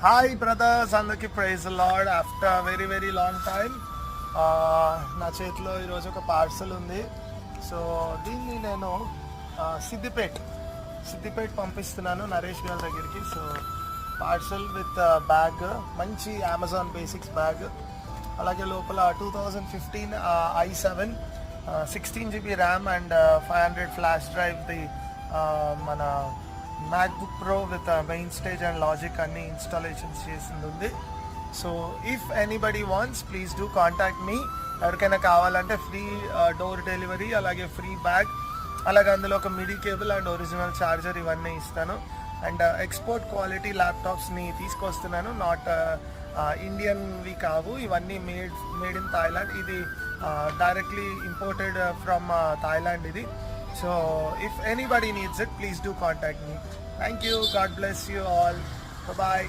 Hi brothers, అందరికి praise Lord. After very long time నా చేతిలో ఈరోజు ఒక పార్సల్ ఉంది. సో దీన్ని నేను సిద్దిపేట్ పంపిస్తున్నాను నరేష్ గారి దగ్గరికి. సో పార్సల్ విత్ బ్యాగ్, మంచి అమెజాన్ బేసిక్స్ బ్యాగ్. అలాగే లోపల 2015 i7 16 GB RAM and 500 flash డ్రైవ్ది మన MacBook Pro with MainStage and Logic అన్ని ఇన్స్టాలేషన్స్ చేసింది ఉంది. So if anybody wants please do contact me. ఎవరికైనా కావాలంటే ఫ్రీ డోర్ డెలివరీ, అలాగే ఫ్రీ బ్యాగ్, అలాగే అందులో ఒక MIDI cable and original charger ఇవన్నీ ఇస్తాను. అండ్ ఎక్స్పోర్ట్ క్వాలిటీ ల్యాప్టాప్స్ని తీసుకొస్తున్నాను. నాట్ ఇండియన్వి కావు, ఇవన్నీ మేడ్ ఇన్ థాయిలాండ్. ఇది డైరెక్ట్లీ ఇంపోర్టెడ్ ఫ్రమ్ థాయిలాండ్ ఇది. So if anybody needs it, please do contact me. Thank you. God bless you all. Bye bye.